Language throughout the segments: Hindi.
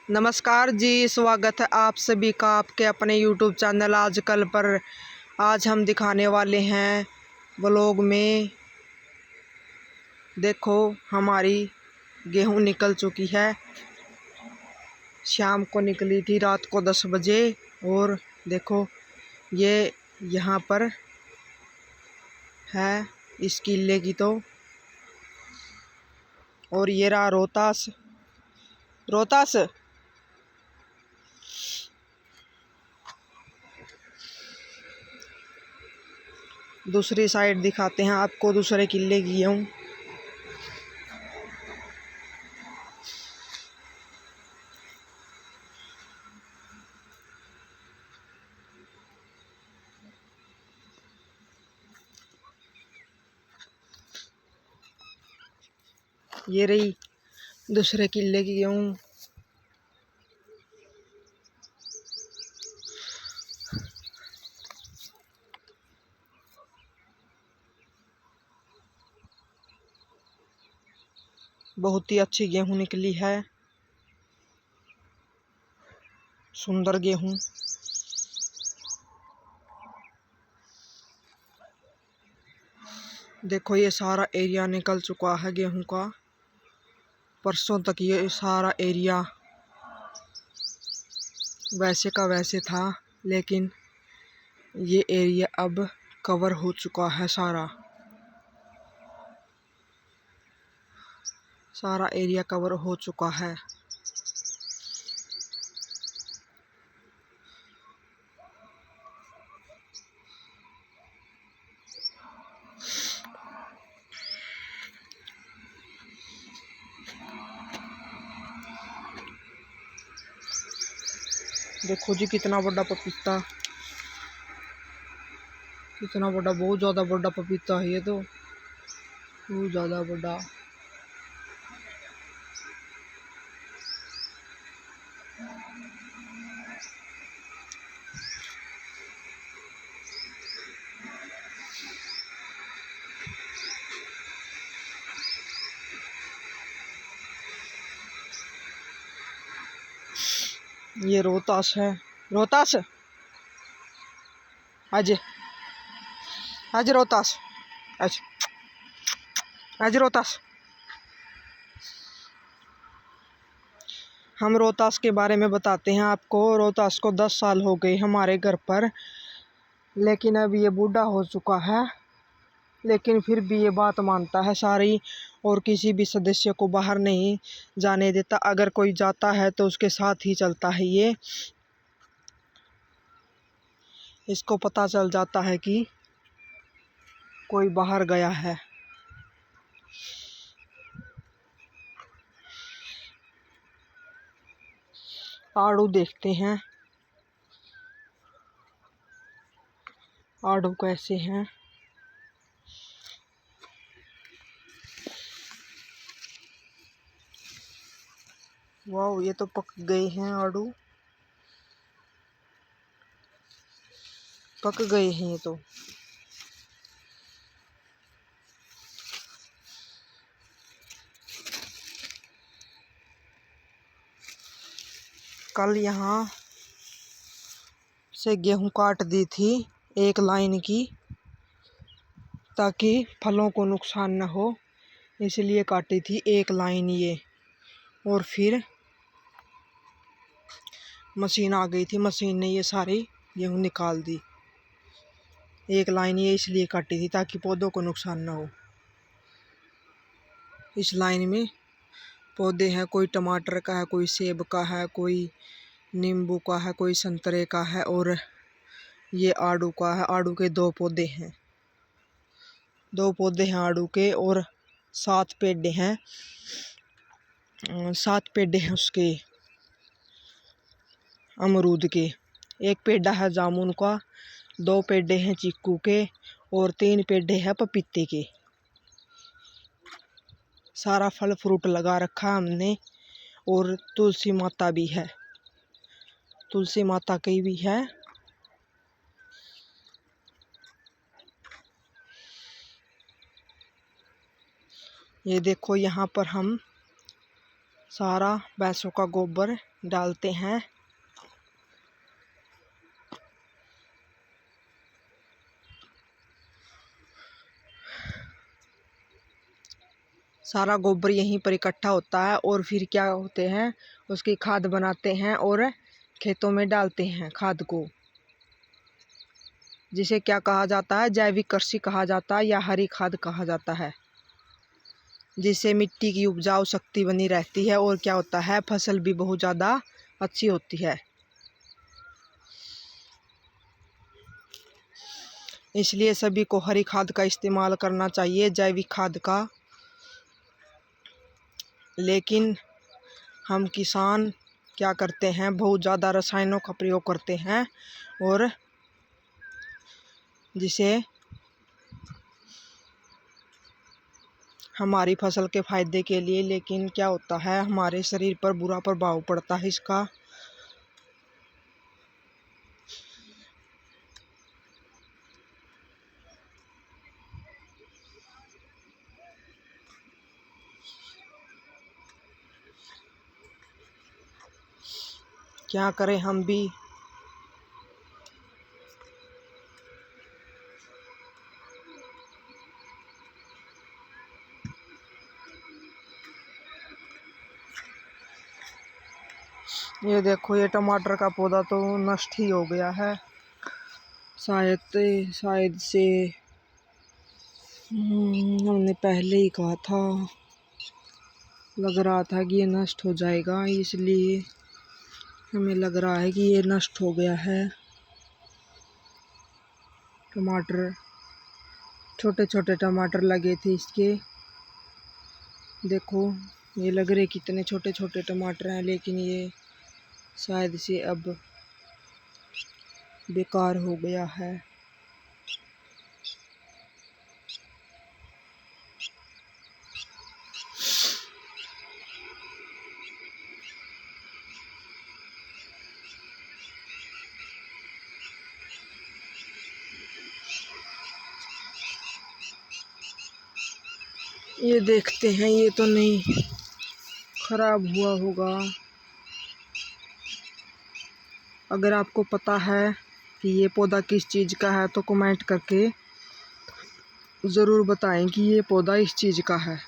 नमस्कार जी, स्वागत है आप सभी का आपके अपने YouTube चैनल आजकल पर। आज हम दिखाने वाले हैं व्लॉग में। देखो, हमारी गेहूं निकल चुकी है। शाम को निकली थी, रात को 10 बजे। और देखो, ये यहाँ पर है इस किले की तो। और ये रहा रोहतास। रोहतास दूसरी साइड दिखाते हैं आपको, दूसरे किले की गेहूं। ये रही दूसरे किले की गेहूं। बहुत ही अच्छी गेहूं निकली है, सुंदर गेहूं। देखो, ये सारा एरिया निकल चुका है गेहूं का। परसों तक ये सारा एरिया वैसे का वैसे था, लेकिन ये एरिया अब कवर हो चुका है। सारा एरिया कवर हो चुका है। देखो जी, कितना बड़ा पपीता, कितना बड़ा, बहुत ज़्यादा बड़ा पपीता है ये तो, बहुत ज़्यादा बड़ा। ये रोहतास है। रोहतास आज आज रोहतास आज आज रोहतास। हम रोहतास के बारे में बताते हैं आपको। रोहतास को 10 साल हो गए हमारे घर पर, लेकिन अब ये बूढ़ा हो चुका है। लेकिन फिर भी ये बात मानता है सारी, और किसी भी सदस्य को बाहर नहीं जाने देता। अगर कोई जाता है तो उसके साथ ही चलता है ये। इसको पता चल जाता है कि कोई बाहर गया है। आड़ू देखते हैं, आड़ू कैसे हैं। वाह, ये तो पक गए हैं आड़ू, पक गए हैं ये तो। कल यहाँ से गेहूं काट दी थी एक लाइन की, ताकि फलों को नुकसान न हो, इसलिए काटी थी एक लाइन ये। और फिर मशीन आ गई थी, मशीन ने ये सारी गेहूं निकाल दी। एक लाइन ये इसलिए काटी थी ताकि पौधों को नुकसान न हो। इस लाइन में पौधे हैं, कोई टमाटर का है, कोई सेब का है, कोई नींबू का है, कोई संतरे का है, और ये आड़ू का है। आड़ू के 2 पौधे हैं, 2 पौधे हैं आड़ू के। और 7 पेड़ हैं, 7 पेड़ हैं उसके अमरूद के। एक पेड़ है जामुन का, 2 पेड़ हैं चीकू के, और 3 पेड़ हैं पपीते के। सारा फल फ्रूट लगा रखा है हमने। और तुलसी माता भी है, तुलसी माता की भी है। ये देखो, यहाँ पर हम सारा भैंसों का गोबर डालते हैं। सारा गोबर यहीं पर इकट्ठा होता है और फिर क्या होते हैं, उसकी खाद बनाते हैं और खेतों में डालते हैं खाद को, जिसे क्या कहा जाता है, जैविक कृषि कहा जाता है या हरी खाद कहा जाता है, जिससे मिट्टी की उपजाऊ शक्ति बनी रहती है और क्या होता है, फसल भी बहुत ज़्यादा अच्छी होती है। इसलिए सभी को हरी खाद का इस्तेमाल करना चाहिए, जैविक खाद का। लेकिन हम किसान क्या करते हैं, बहुत ज़्यादा रसायनों का प्रयोग करते हैं और जिसे हमारी फसल के फायदे के लिए, लेकिन क्या होता है, हमारे शरीर पर बुरा प्रभाव पड़ता है इसका। क्या करें हम भी। ये देखो, ये टमाटर का पौधा तो नष्ट ही हो गया है, शायद से हमने पहले ही कहा था, लग रहा था कि ये नष्ट हो जाएगा, इसलिए हमें लग रहा है कि ये नष्ट हो गया है। टमाटर, छोटे छोटे टमाटर लगे थे इसके, देखो ये लग रहे कितने छोटे छोटे टमाटर हैं, लेकिन ये शायद से अब बेकार हो गया है। ये देखते हैं, ये तो नहीं खराब हुआ होगा। अगर आपको पता है कि ये पौधा किस चीज़ का है तो कमेंट करके ज़रूर बताएं कि ये पौधा इस चीज़ का है।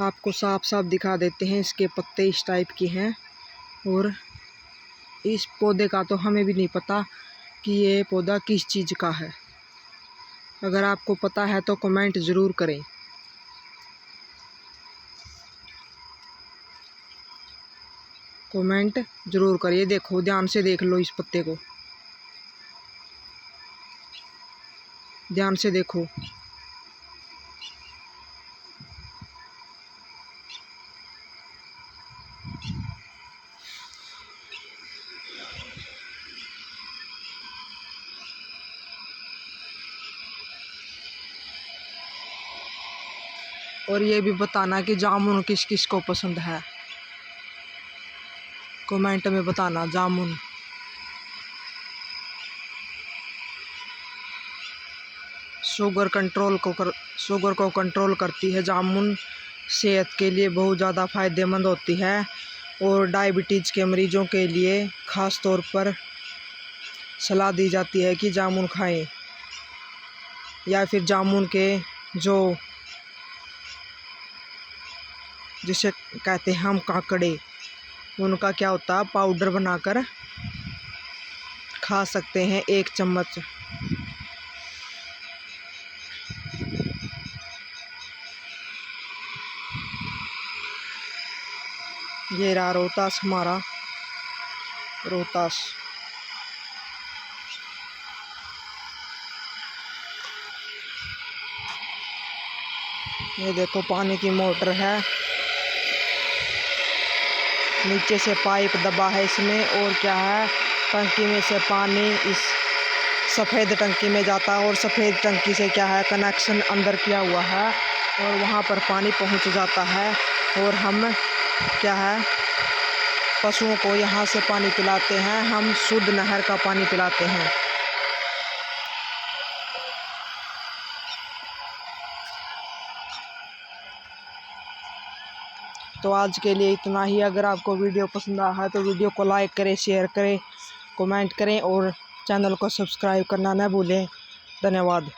आपको साफ साफ दिखा देते हैं, इसके पत्ते इस टाइप के हैं और इस पौधे का तो हमें भी नहीं पता कि ये पौधा किस चीज़ का है। अगर आपको पता है तो कमेंट ज़रूर करें। कमेंट ज़रूर करिए। देखो, ध्यान से देख लो इस पत्ते को, ध्यान से देखो। और ये भी बताना कि जामुन किस किस को पसंद है, कमेंट में बताना। जामुन शुगर को कंट्रोल करती है। जामुन सेहत के लिए बहुत ज़्यादा फ़ायदेमंद होती है और डायबिटीज़ के मरीजों के लिए ख़ास तौर पर सलाह दी जाती है कि जामुन खाएं, या फिर जामुन के जो जिसे कहते हैं हम काकड़े, उनका क्या होता है, पाउडर बनाकर खा सकते हैं 1 चम्मच। ये रहा रोहतास, हमारा रोहतास। ये देखो, पानी की मोटर है, नीचे से पाइप दबा है इसमें, और क्या है, टंकी में से पानी इस सफ़ेद टंकी में जाता है और सफ़ेद टंकी से क्या है, कनेक्शन अंदर किया हुआ है और वहाँ पर पानी पहुँच जाता है और हम क्या है, पशुओं को यहाँ से पानी पिलाते हैं। हम शुद्ध नहर का पानी पिलाते हैं। तो आज के लिए इतना ही। अगर आपको वीडियो पसंद आया है तो वीडियो को लाइक करें, शेयर करें, कमेंट करें और चैनल को सब्सक्राइब करना न भूलें। धन्यवाद।